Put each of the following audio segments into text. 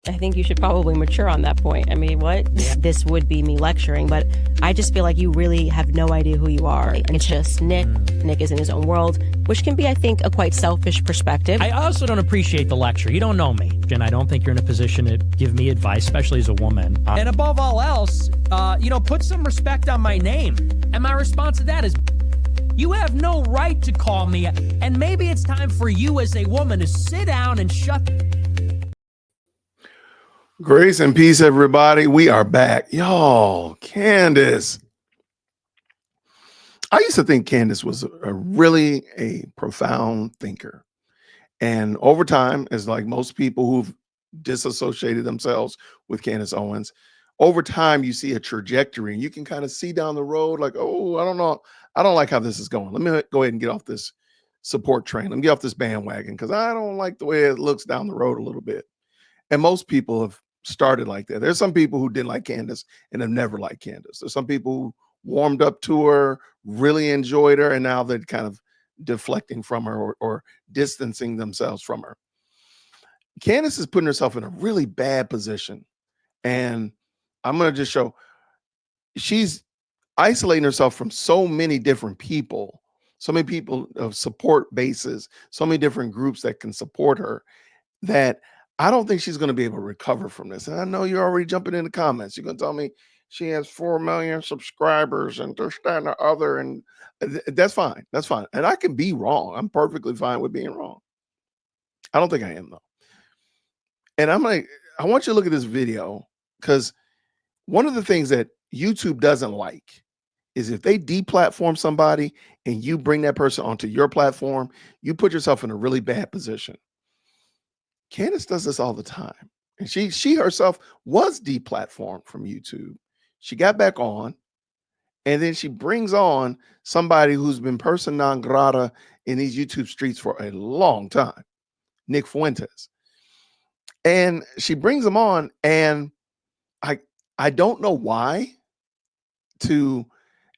I think you should probably mature on that point. I mean, what? This would be me lecturing, but I just feel like you really have no idea who you are. It's just Nick. Nick is in his own world, which can be, I think, a quite selfish perspective. I also don't appreciate the lecture. You don't know me, and I don't think you're in a position to give me advice, especially as a woman. And above all else, put some respect on my name. And my response to that is, you have no right to call me. And maybe it's time for you as a woman to sit down and shut. Grace and peace, everybody. We are back. Y'all, Candace. I used to think Candace was really a profound thinker. And over time, as like most people who've disassociated themselves with Candace Owens, over time, you see a trajectory and you can kind of see down the road like, oh, I don't know. I don't like how this is going. Let me go ahead and get off this support train. Let me get off this bandwagon because I don't like the way it looks down the road a little bit. And most people have started like that. There's some people who didn't like Candace and have never liked Candace. There's some people who warmed up to her, really enjoyed her, and now they're kind of deflecting from her or distancing themselves from her. Candace is putting herself in a really bad position. And I'm going to just show she's isolating herself from so many different people, so many people of support bases, so many different groups that can support her, that I don't think she's going to be able to recover from this. And I know you're already jumping in the comments. You're going to tell me she has 4 million subscribers and this, that, and the other. And that's fine. That's fine. And I can be wrong. I'm perfectly fine with being wrong. I don't think I am, though. And I want you to look at this video because one of the things that YouTube doesn't like is if they deplatform somebody and you bring that person onto your platform, you put yourself in a really bad position. Candace does this all the time. And she herself was deplatformed from YouTube. She got back on, and then she brings on somebody who's been person non grata in these YouTube streets for a long time, Nick Fuentes. And she brings him on, and I don't know why and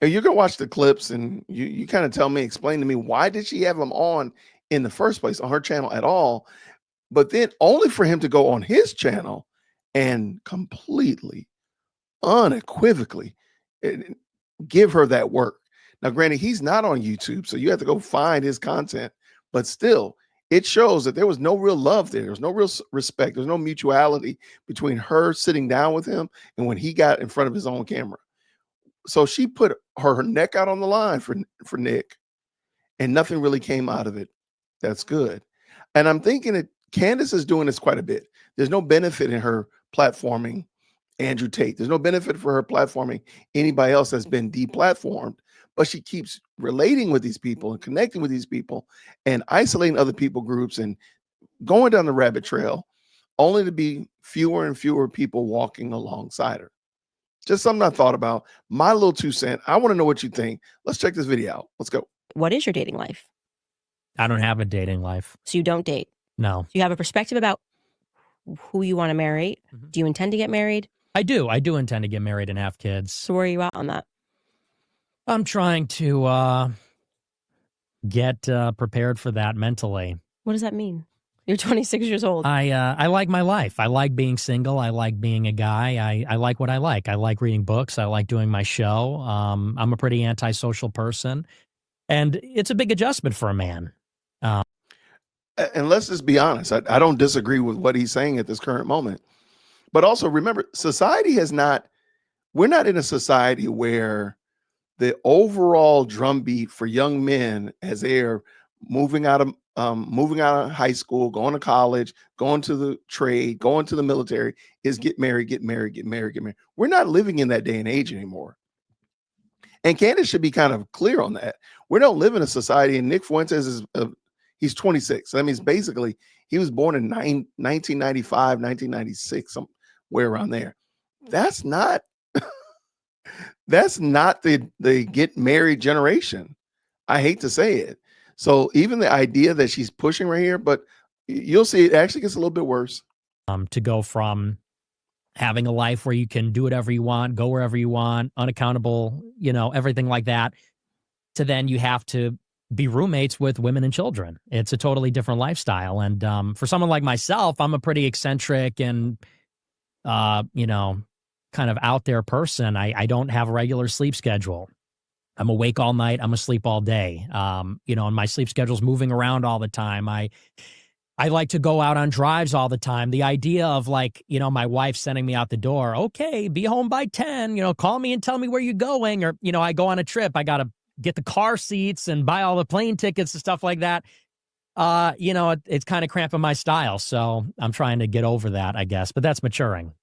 you're going to watch the clips and you kind of tell me, explain to me, why did she have him on in the first place on her channel at all? But then only for him to go on his channel and completely, unequivocally give her that work. Now, granted, he's not on YouTube, so you have to go find his content. But still, it shows that there was no real love there. There was no real respect. There's no mutuality between her sitting down with him and when he got in front of his own camera. So she put her neck out on the line for Nick, and nothing really came out of it. That's good. And I'm thinking that Candace is doing this quite a bit. There's no benefit in her platforming Andrew Tate. There's no benefit for her platforming anybody else that's been deplatformed, but she keeps relating with these people and connecting with these people and isolating other people groups and going down the rabbit trail only to be fewer and fewer people walking alongside her. Just something I thought about. My little 2 cents. I want to know what you think. Let's check this video out. Let's go. What is your dating life? I don't have a dating life. So you don't date? No. Do you have a perspective about who you want to marry? Mm-hmm. Do you intend to get married? I do. I do intend to get married and have kids. So where are you at on that? I'm trying to get prepared for that mentally. What does that mean? You're 26 years old. I like my life. I like being single. I like being a guy. I like what I like. I like reading books. I like doing my show. I'm a pretty antisocial person. And it's a big adjustment for a man. And let's just be honest. I don't disagree with what he's saying at this current moment. But also remember, we're not in a society where the overall drumbeat for young men as they're moving out of high school, going to college, going to the trade, going to the military is get married, get married, get married, get married. We're not living in that day and age anymore. And Candace should be kind of clear on that. We don't live in a society, and Nick Fuentes is he's 26. That means basically he was born in 1995, 1996, somewhere around there. That's not the get married generation. I hate to say it. So even the idea that she's pushing right here, but you'll see it actually gets a little bit worse. To go from having a life where you can do whatever you want, go wherever you want, unaccountable, everything like that, to then you have to be roommates with women and children. It's a totally different lifestyle. And for someone like myself, I'm a pretty eccentric and kind of out there person. I don't have a regular sleep schedule. I'm awake all night. I'm asleep all day. And my sleep schedule's moving around all the time. I like to go out on drives all the time. The idea of my wife sending me out the door, okay, be home by 10, call me and tell me where you're going. Or, I go on a trip. I got to get the car seats and buy all the plane tickets and stuff like that. It's kind of cramping my style. So I'm trying to get over that, I guess. But that's maturing.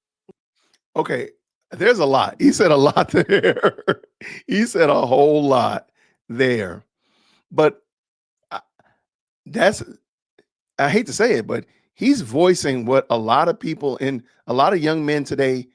Okay. There's a lot. He said a lot there. He said a whole lot there. But I hate to say it, but he's voicing what a lot of people and a lot of young men today,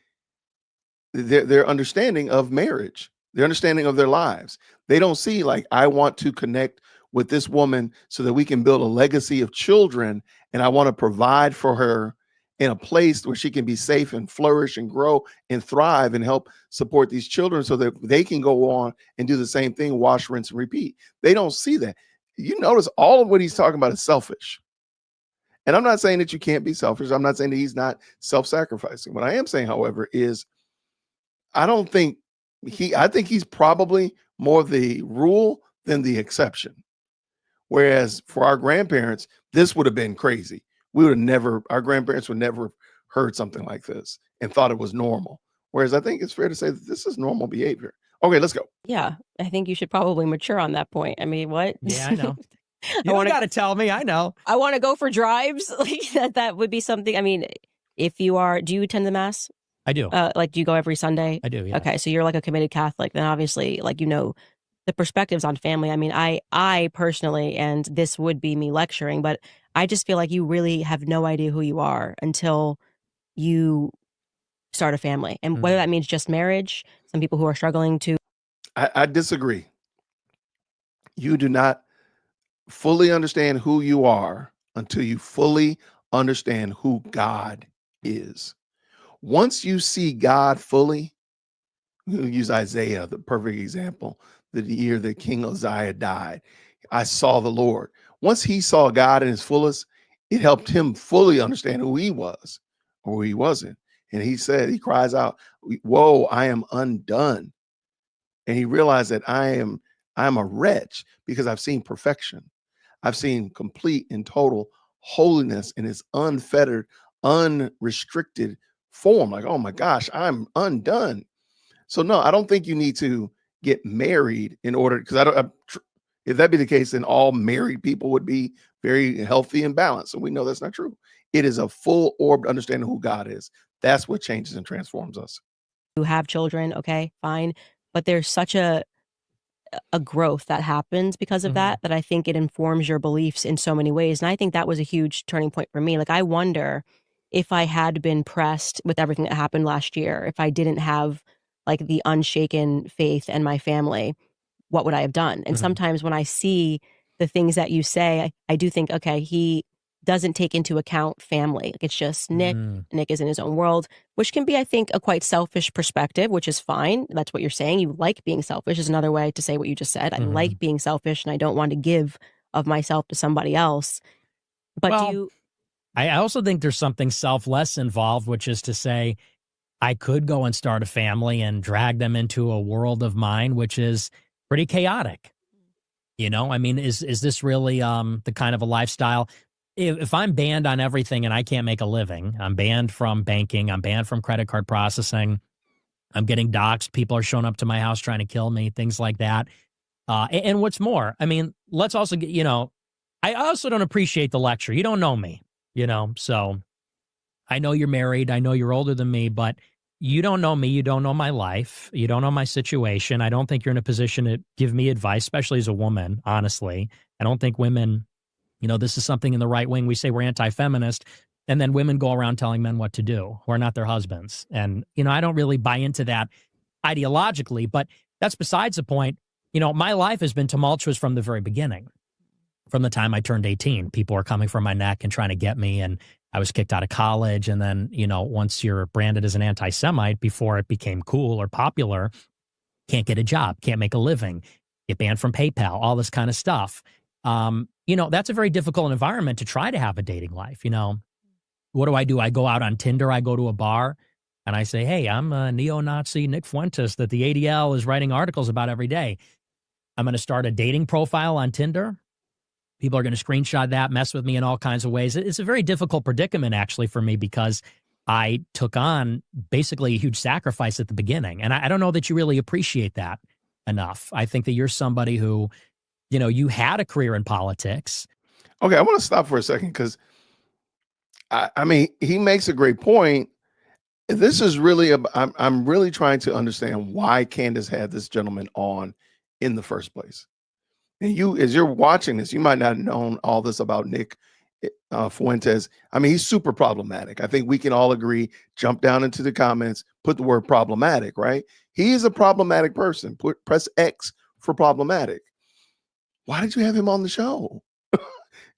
their understanding of marriage, their understanding of their lives. They don't see I want to connect with this woman so that we can build a legacy of children, and I want to provide for her in a place where she can be safe and flourish and grow and thrive and help support these children so that they can go on and do the same thing, wash, rinse, and repeat. They don't see that. You notice all of what he's talking about is selfish. And I'm not saying that you can't be selfish. I'm not saying that he's not self-sacrificing. What I am saying, however, is I think he's probably more the rule than the exception. Whereas for our grandparents, this would have been crazy. Our grandparents would never have heard something like this and thought it was normal. Whereas I think it's fair to say that this is normal behavior. Okay, let's go. Yeah, I think you should probably mature on that point. I mean, what? Yeah, I know. You got to tell me. I know. I want to go for drives. That would be something. I mean, if you are, do you attend the mass? I do. Do you go every Sunday? I do. Yeah. Okay, so you're like a committed Catholic. Then obviously, the perspectives on family. I mean, I personally, and this would be me lecturing, but I just feel like you really have no idea who you are until you start a family. And whether that means just marriage, some people who are struggling to. I disagree. You do not fully understand who you are until you fully understand who God is. Once you see God fully, we'll use Isaiah, the perfect example, the year that King Uzziah died. I saw the Lord. Once he saw God in his fullest, it helped him fully understand who he was or who he wasn't. And he cries out, "Whoa, I am undone." And he realized that I'm a wretch because I've seen perfection. I've seen complete and total holiness in its unfettered, unrestricted form. Oh my gosh, I'm undone. So no, I don't think you need to get married in order, because if that be the case, then all married people would be very healthy and balanced. And we know that's not true. It is a full-orbed understanding of who God is. That's what changes and transforms us. Who have children, okay, fine. But there's such a growth that happens because of that I think it informs your beliefs in so many ways. And I think that was a huge turning point for me. I wonder if I had been pressed with everything that happened last year, if I didn't have the unshaken faith and my family, what would I have done? And sometimes when I see the things that you say, I do think, okay, he doesn't take into account family. It's just Nick. Nick is in his own world, which can be, I think, a quite selfish perspective, which is fine. That's what you're saying. You like being selfish is another way to say what you just said. I like being selfish and I don't want to give of myself to somebody else. But I also think there's something selfless involved, which is to say, I could go and start a family and drag them into a world of mine, which is pretty chaotic. I mean, is this really the kind of a lifestyle? If I'm banned on everything and I can't make a living, I'm banned from banking, I'm banned from credit card processing, I'm getting doxxed, people are showing up to my house trying to kill me, things like that. And what's more, I mean, let's also get, I also don't appreciate the lecture. You don't know me, so I know you're married, I know you're older than me, but you don't know me, you don't know my life, you don't know my situation. I don't think you're in a position to give me advice, especially as a woman, honestly. I don't think women, this is something in the right wing. We say we're anti-feminist, and then women go around telling men what to do who are not their husbands. And, I don't really buy into that ideologically, but that's besides the point. My life has been tumultuous from the very beginning. From the time I turned 18, people were coming for my neck and trying to get me, and I was kicked out of college. And then, once you're branded as an anti-Semite, before it became cool or popular, can't get a job, can't make a living, get banned from PayPal, all this kind of stuff. That's a very difficult environment to try to have a dating life. What do? I go out on Tinder, I go to a bar. and I say, hey, I'm a neo-Nazi Nick Fuentes that the ADL is writing articles about every day. I'm going to start a dating profile on Tinder. People are going to screenshot that, mess with me in all kinds of ways. It's a very difficult predicament, actually, for me, because I took on basically a huge sacrifice at the beginning. And I don't know that you really appreciate that enough. I think that you're somebody who, you had a career in politics. Okay, I want to stop for a second because I mean, he makes a great point. This is really, I'm really trying to understand why Candace had this gentleman on in the first place. And you, as you're watching this, you might not have known all this about Nick Fuentes. I mean, he's super problematic. I think we can all agree. Jump down into the comments, put the word problematic, right? He is a problematic person. Press X for problematic. Why did you have him on the show?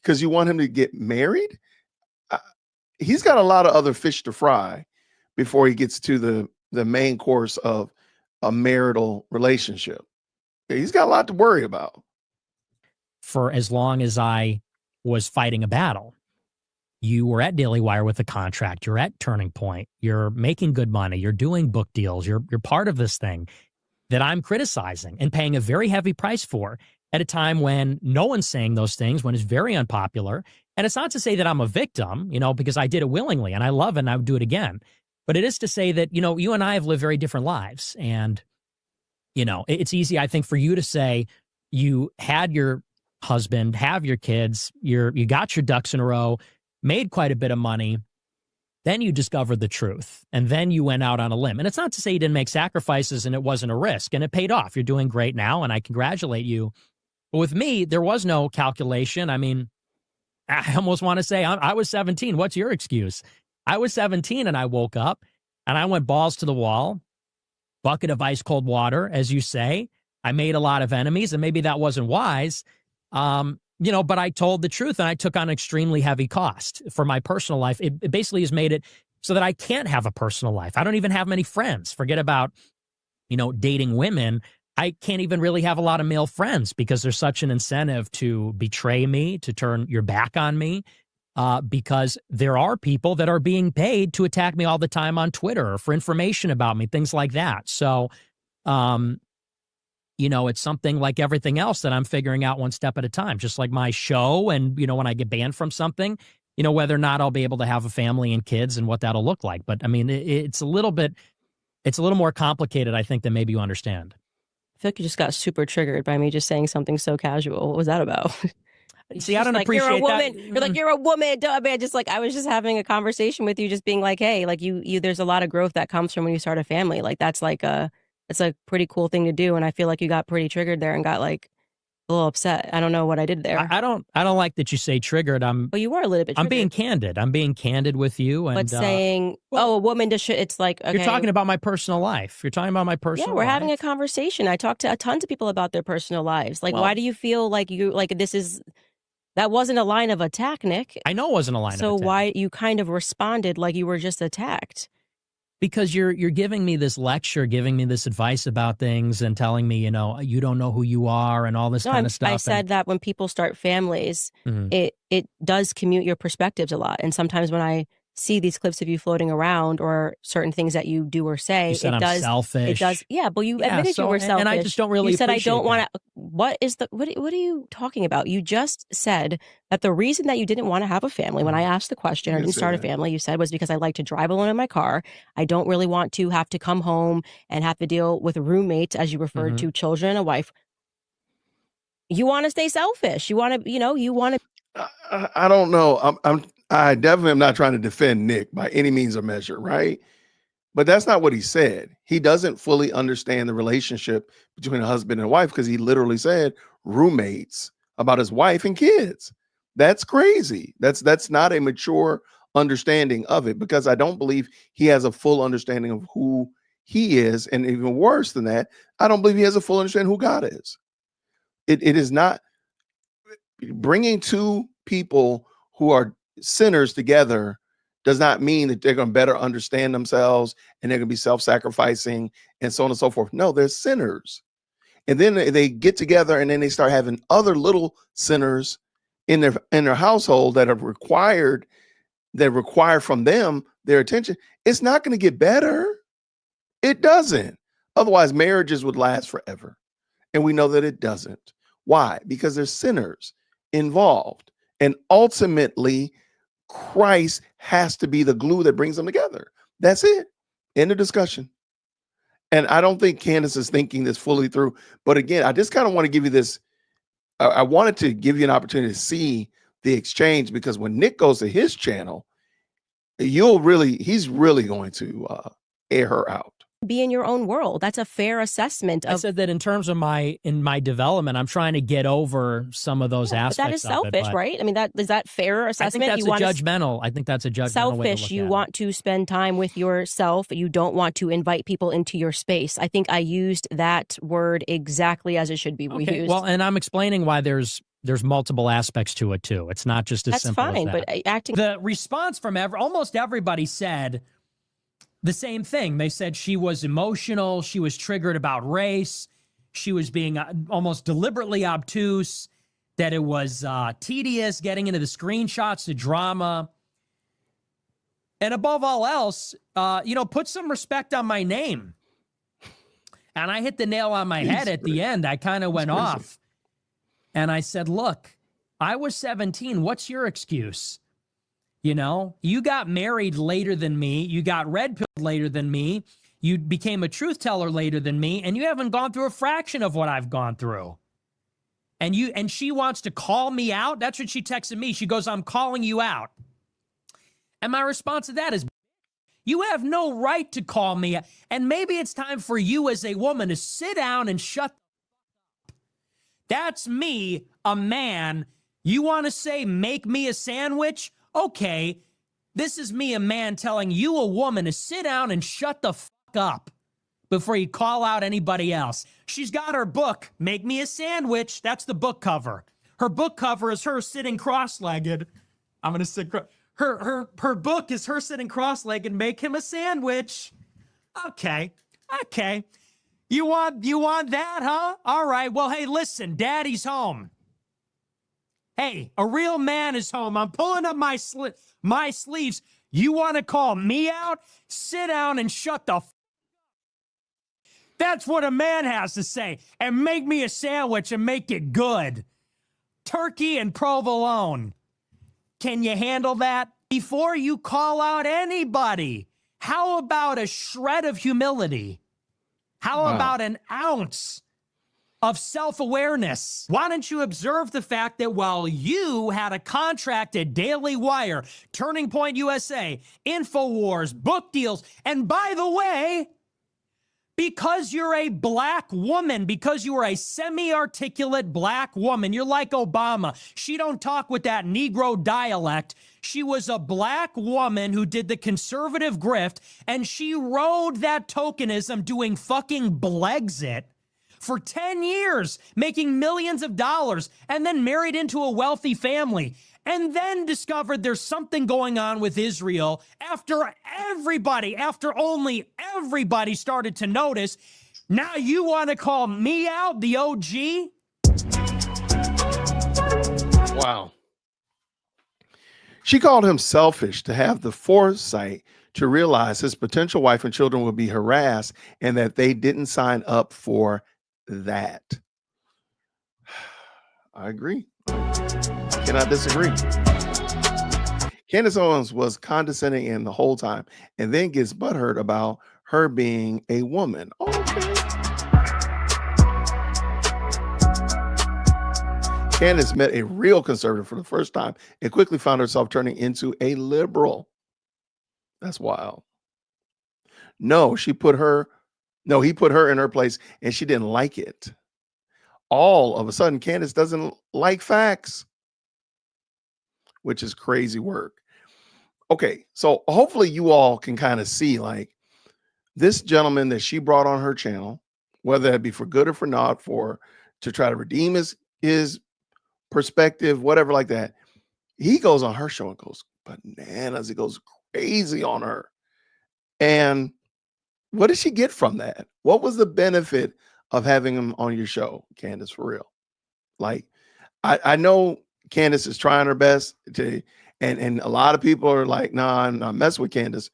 Because you want him to get married? He's got a lot of other fish to fry before he gets to the main course of a marital relationship. He's got a lot to worry about. For as long as I was fighting a battle, you were at Daily Wire with a contract. You're at Turning Point. You're making good money. You're doing book deals. You're part of this thing that I'm criticizing and paying a very heavy price for at a time when no one's saying those things, when it's very unpopular. And it's not to say that I'm a victim, because I did it willingly and I love it and I would do it again. But it is to say that, you and I have lived very different lives. And, it's easy, I think, for you to say you had your husband, have your kids, you got your ducks in a row, made quite a bit of money. Then you discovered the truth. And then you went out on a limb. And it's not to say you didn't make sacrifices and it wasn't a risk. And it paid off. You're doing great now. And I congratulate you. But with me, there was no calculation. I mean, I almost want to say I was 17. What's your excuse? I was 17 and I woke up and I went balls to the wall, bucket of ice cold water, as you say. I made a lot of enemies and maybe that wasn't wise. But I told the truth and I took on extremely heavy cost for my personal life. It basically has made it so that I can't have a personal life. I don't even have many friends. Forget about, dating women. I can't even really have a lot of male friends because there's such an incentive to betray me, to turn your back on me, because there are people that are being paid to attack me all the time on Twitter or for information about me, things like that. So, it's something like everything else that I'm figuring out one step at a time, just like my show. And, when I get banned from something, whether or not I'll be able to have a family and kids and what that'll look like. But I mean, it's a little more complicated, I think, than maybe you understand. I feel like you just got super triggered by me just saying something so casual. What was that about? See, I don't appreciate you're a woman. that. You're like, you're a woman. Duh. I mean, I was just having a conversation with you, just being like, hey, like you, there's a lot of growth that comes from when you start a family. Like that's it's a pretty cool thing to do. And I feel like you got pretty triggered there and got like a little upset. I don't know what I did there. I don't like that you say triggered. Well, you were a little bit triggered. I'm being candid. I'm being candid with you. And, but saying, a woman does shit, it's like, okay. You're talking about my personal life. You're talking about my personal life. Yeah, we're having a conversation. I talked to tons of people about their personal lives. Like, why do you feel like that wasn't a line of attack, Nick? I know it wasn't a line of attack. So why you kind of responded like you were just attacked? Because you're giving me this lecture, giving me this advice about things and telling me, you don't know who you are and all this kind of stuff. I said that when people start families, it does commute your perspectives a lot. And sometimes when I see these clips of you floating around or certain things that you do or say, you said I'm selfish. It does. Yeah, but you admitted you were selfish. And I just don't really. You said I don't want to. What are you talking about? You just said that the reason that you didn't want to have a family, when I asked the question or didn't start a family, you said was because I like to drive alone in my car. I don't really want to have to come home and have to deal with roommates, as you referred to, children and a wife. You want to stay selfish. You want to, you want to. I don't know. I definitely am not trying to defend Nick by any means or measure, right? But that's not what he said. He doesn't fully understand the relationship between a husband and a wife because he literally said roommates about his wife and kids. That's crazy. That's not a mature understanding of it because I don't believe he has a full understanding of who he is. And even worse than that, I don't believe he has a full understanding who God is. It is not bringing two people who are sinners together does not mean that they're going to better understand themselves and they're going to be self-sacrificing and so on and so forth. No, they're sinners. And then they get together and then they start having other little sinners in their household that require from them their attention, it's not going to get better. It doesn't. Otherwise, marriages would last forever. And we know that it doesn't. Why? Because there's sinners involved. And ultimately, Christ has to be the glue that brings them together. That's it. End of discussion. And I don't think Candace is thinking this fully through. But again, I just kind of want to give you this. I wanted to give you an opportunity to see the exchange, because when Nick goes to his channel, he's really going to air her out. Be in your own world. That's a fair assessment of. I said that in terms of my development, I'm trying to get over some of those aspects. But that is selfish, right? I mean, is that fair assessment? I think that's judgmental. I think that's a judgmental selfish. Way to look you at want to spend time with yourself. You don't want to invite people into your space. I think I used that word exactly as it should be used. Well, and I'm explaining why there's multiple aspects to it too. It's not just as simple as that. That's fine, but acting. The response from almost everybody said the same thing. They said she was emotional. She was triggered about race. She was being almost deliberately obtuse, that it was tedious getting into the screenshots, the drama. And above all else, put some respect on my name. And I hit the nail on my head at the end. I kind of went off. And I said, look, I was 17. What's your excuse? You got married later than me. You got red-pilled later than me. You became a truth teller later than me. And you haven't gone through a fraction of what I've gone through. And she wants to call me out. That's what she texted me. She goes, I'm calling you out. And my response to that is, you have no right to call me out. And maybe it's time for you as a woman to sit down and shut up. That's me, a man. You want to say, make me a sandwich? Okay, this is me, a man, telling you, a woman, to sit down and shut the fuck up before you call out anybody else. She's got her book, Make Me a Sandwich. That's the book cover. Her book cover is her sitting cross-legged. I'm going to sit... Her book is her sitting cross-legged, make him a sandwich. Okay. You want that, huh? All right. Well, hey, listen, Daddy's home. Hey, a real man is home. I'm pulling up my sleeves. You want to call me out? Sit down and shut the f*** up. That's what a man has to say. And make me a sandwich and make it good. Turkey and provolone. Can you handle that? Before you call out anybody, how about a shred of humility? How about an ounce of self-awareness? Why don't you observe the fact that while you had a contract at Daily Wire, Turning Point USA, InfoWars, book deals, and by the way, because you're a black woman, because you are a semi-articulate black woman, you're like Obama. She don't talk with that Negro dialect. She was a black woman who did the conservative grift, and she rode that tokenism doing fucking Blexit for 10 years, making millions of dollars, and then married into a wealthy family, and then discovered there's something going on with Israel after only everybody started to notice. Now you want to call me out, the OG? Wow. She called him selfish to have the foresight to realize his potential wife and children would be harassed and that they didn't sign up for that. I agree. Cannot disagree. Candace Owens was condescending in the whole time and then gets butthurt about her being a woman. Okay. Candace met a real conservative for the first time and quickly found herself turning into a liberal. That's wild. He put her in her place and she didn't like it. All of a sudden, Candace doesn't like facts, which is crazy work. Okay, so hopefully you all can kind of see, like, this gentleman that she brought on her channel, whether it be for good or for not, to try to redeem his perspective, whatever like that, he goes on her show and goes bananas. He goes crazy on her. And what did she get from that? What was the benefit of having him on your show, Candace, for real? Like, I know Candace is trying her best to And a lot of people are like, nah, I'm not mess with Candace.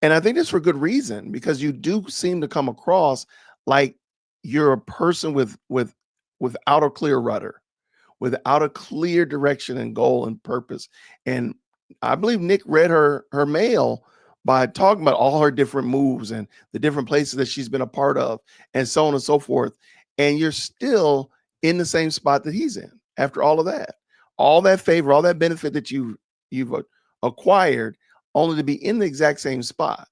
And I think that's for good reason, because you do seem to come across like you're a person without a clear rudder, without a clear direction and goal and purpose. And I believe Nick read her mail by talking about all her different moves and the different places that she's been a part of and so on and so forth. And you're still in the same spot that he's in after all that favor, all that benefit that you've acquired, only to be in the exact same spot.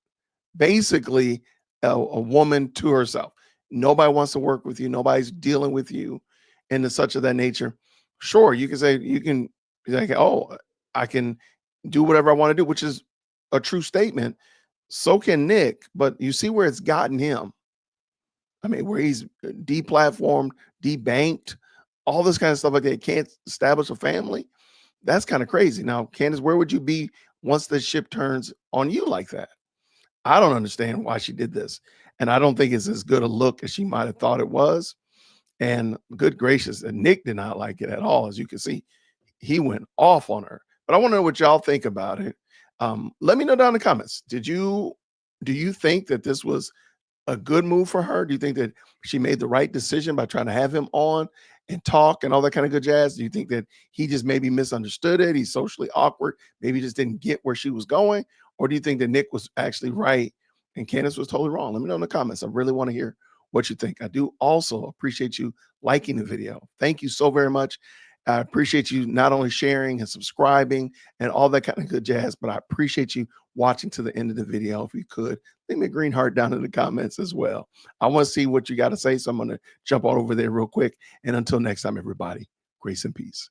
Basically, a woman to herself. Nobody wants to work with you. Nobody's dealing with you, and the such of that nature. Sure, you can say, you can be like, oh, I can do whatever I want to do, which is a true statement. So can Nick, but you see where it's gotten him. I mean, where he's deplatformed, debanked, all this kind of stuff like that. Can't establish a family. That's kind of crazy. Now, Candace, where would you be once the ship turns on you like that? I don't understand why she did this. And I don't think it's as good a look as she might have thought it was. And good gracious, and Nick did not like it at all. As you can see, he went off on her. But I want to know what y'all think about it. Let me know down in the comments. Do you think that this was a good move for her? Do you think that she made the right decision by trying to have him on and talk and all that kind of good jazz? Do you think that he just maybe misunderstood it? He's socially awkward. Maybe he just didn't get where she was going. Or do you think that Nick was actually right and Candace was totally wrong? Let me know in the comments. I really want to hear what you think. I do also appreciate you liking the video. Thank you so very much. I appreciate you not only sharing and subscribing and all that kind of good jazz, but I appreciate you watching to the end of the video. If you could, leave me a green heart down in the comments as well. I want to see what you got to say, so I'm going to jump on over there real quick. And until next time, everybody, grace and peace.